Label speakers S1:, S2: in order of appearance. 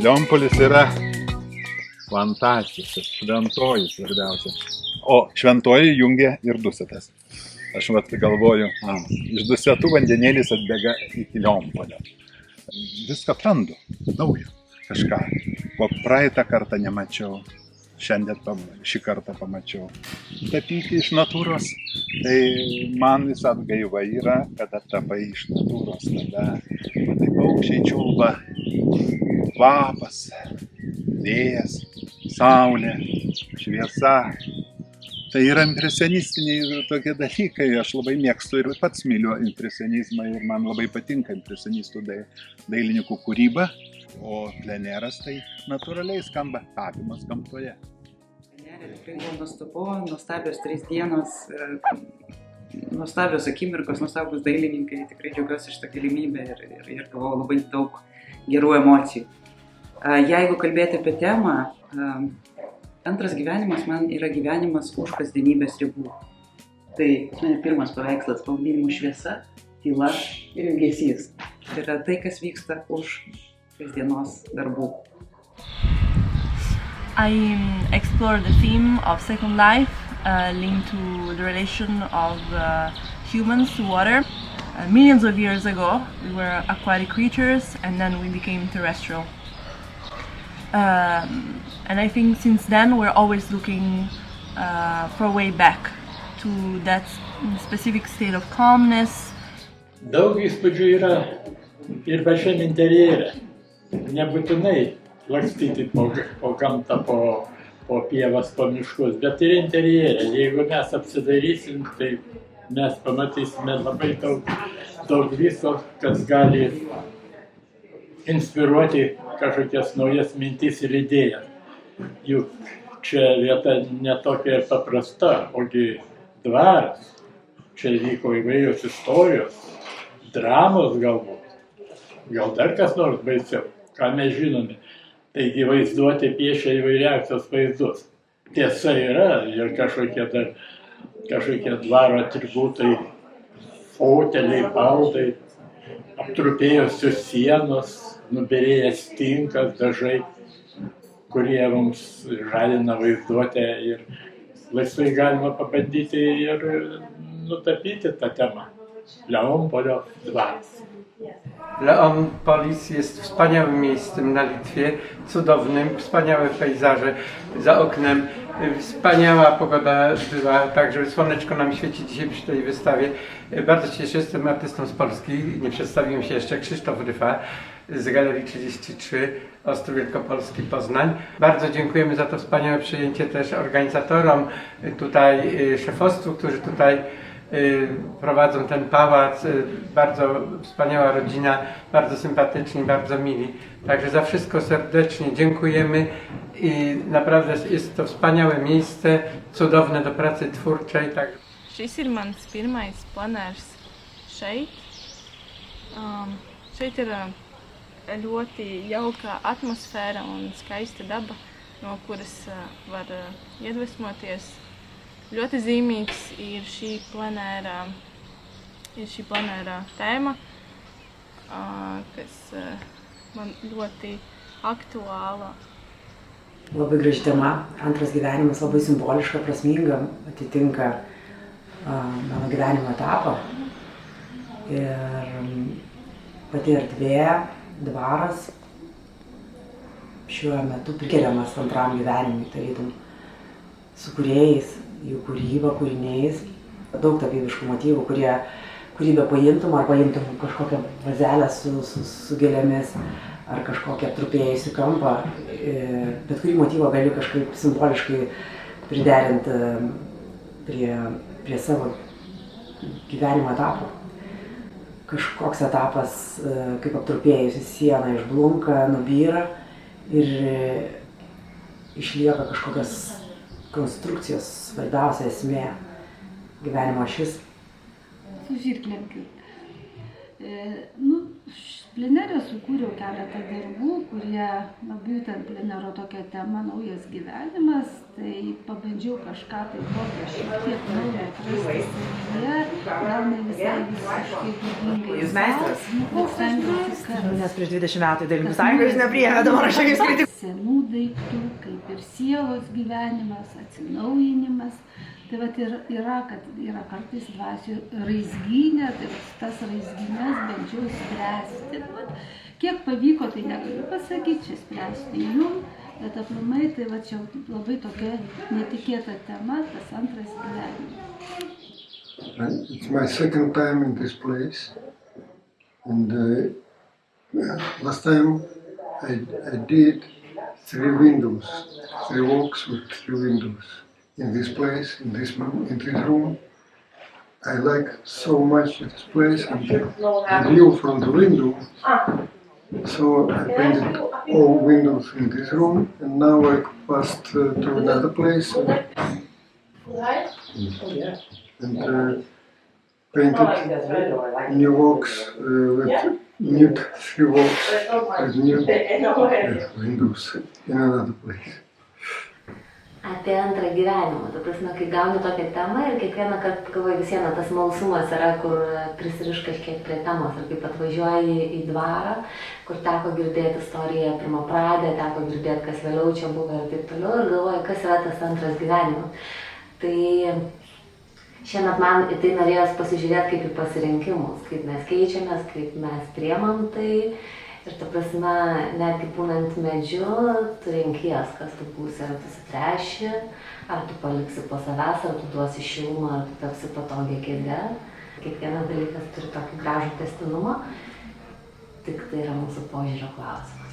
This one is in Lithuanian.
S1: Leonpolis yra fantastiškas, šventoji svarbiausia. O šventoji jungia ir Dusetas. Aš galvoju, iš Dusetų vandenėlis atbėga iki Leonpolio. Viską atrandu, naujo, kažką, ko praeitą kartą nemačiau, šiandien šį kartą pamačiau. Tapyti iš natūros, tai man vis atgaiva yra, kada tapai iš natūros, kada matai paukščiai čiulba, kvapas, vėjas, saulė, šviesa. Tai yra impresionistiniai tokie dalykai, aš labai mėgstu ir pats myliu impresionizmą ir man labai patinka impresionistų dailininkų kūryba, o pleneras tai natūraliai skamba tapimas gamtoje.
S2: Plenerė tikrai buvo nuostabu, nuostabios 3 dienos, nuostabios akimirkos, nuostabus dailininkai, tikrai džiaugiuosi šitą galimybę ir gavau labai daug gerų emocijų. Jeigu kalbėti apie temą, antras gyvenimas man yra gyvenimas už kasdienybės ribų. Tai pirmas paveikslas pavadinimu šviesa, tyla ir ilgesys. Tai yra tai, kas vyksta už kasdienos darbų.
S3: I explore the theme of Second Life, linked to the relation of humans to water. Millions of years ago, we were aquatic creatures, and then we became terrestrial. And I think since then we're always looking for a way back to that specific state of calmness.
S4: Daug įspūdžių yra ir pačiam interjere. Nebūtinai lakstyti po gamtą, po pievas, po miškus, bet ir interjere. Jeigu mes apsidairysim, tai mes pamatysime labai daug viso, kas gali inspiruoti kažkokias naujas mintis ir idėjas. Juk čia vieta netokia paprasta, ogi dvaras. Čia vyko įvairios istorijos, dramos galbūt. Gal dar kas nors baisiau, ką mes žinome. Taigi vaizduotė piešia įvairiausios vaizdus. Tiesa yra ir kažkokie dvaro atributai, foteliai, baldai, aptrupėjusios sienos, nubyrėjęs tinkas, dažai, kurie mums žadina vaizduotę ir laisvai galima pabandyti ir nutapyti tą temą. Leonpolio dwaras.
S5: Leonpolis jest wspaniałym miejscem na Litwie, cudownym, wspaniałe pejzaże za oknem, wspaniała pogoda była, także słoneczko nam świeci dzisiaj przy tej wystawie. Bardzo się cieszę, jestem artystą z Polski, nie przedstawiłem się jeszcze, Krzysztof Ryfa z Galerii 33 Ostrów Wielkopolski, Poznań. Bardzo dziękujemy za to wspaniałe przyjęcie też organizatorom, tutaj szefostwu, którzy tutaj prowadzą ten pałac, bardzo wspaniała rodzina, bardzo sympatyczni, bardzo mili. Także za wszystko serdecznie dziękujemy i naprawdę jest to wspaniałe miejsce, cudowne do pracy twórczej. Tak.
S3: Šis ir mans pirmais plenērs šeit. Šeit ir ļoti jauka atmosfēra un skaista daba, no kuras var iedvesmoties. Ļoti zīmīgs ir šī plenērā tēma, kas man ļoti aktuāla.
S2: Labai graži tema, antras gyvenimas labai simboliška, prasminga, atitinka mano gyvenimo etapą. Ir pati erdvė, dvaras šiuo metu prikeliamas antram gyvenimui, tarytum su kūrėjais, jų kūryba, kūriniais. Daug tapybiškų motyvų, kurį be paimtum, ar paimtum kažkokią vazelę su gėlėmis, ar kažkokią aptrupėjusią kampą. Bet kurį motyvą gali kažkaip simboliškai priderinti prie savo gyvenimo etapo. Kažkoks etapas, kaip aptrupėjusi siena, išblunka, nubyra ir išlieka kažkokios konstrukcijos svarbiausia esmė gyvenimo ašis.
S6: Su žirklėm kaip. Plenere sukūriau keletą darbų, kurie, būtent plenero tokia tema naujas gyvenimas, tai pabandžiau kažką tai tokio šiek tiek naujo atrasti savyje, gal ne visai visiškai būdingai.
S2: Jūs meistras?
S6: Bet stengiuosi, kad
S2: Nes prieš 20 metų Dailininkų sąjungos nepriėmė, dabar aš jau skaitau.
S6: senų daiktų, kaip ir sielos gyvenimas, atsinaujinimas. Tai vat ir yra, kad yra kartais dvasių raizgynė, tai tas raizgynės bandžiau spręsti. Vat, kiek pavyko, tai negaliu pasakyti, čia spręsti jum, bet aplamai tai va čia labai tokia netikėta tema, tas antras gyvenimas.
S7: It's my second time in this place, and last time I did 3 windows, 3 walks with 3 windows. In this place, in this room, I like so much this place and the view from the window. So I painted all windows in this room, and now I passed to another place and painted new walks with nude 3 walks with nude windows in another place.
S8: Apie antrą gyvenimą, ta prasme, kai gauni tokią temą ir kiekvieną kartą galvoju, vis viena tas smalsumas yra, kur prisiriš kažkiek prie temos, ir kaip atvažiuoji į dvarą, kur teko girdėti istoriją pirmapradę, teko girdėti, kas vėliau čia buvo ir taip toliau, ir galvoju, kas yra tas antras gyvenimas. Tai šiemet man į tai norėjos pasižiūrėti kaip į pasirinkimus, kaip mes keičiamės, kaip mes priemam tai. Ir ta prasme, netgi būnant medžiu, tu renkies, kas tu būsi, ar tu sutręši, ar tu paliksi po savęs, ar tu duosi šilumą, ar tu tapsi patogią kėdę. Kiekvienas dalykas turi tokį gražų tęstinumą, tik tai yra mūsų požiūrio klausimas.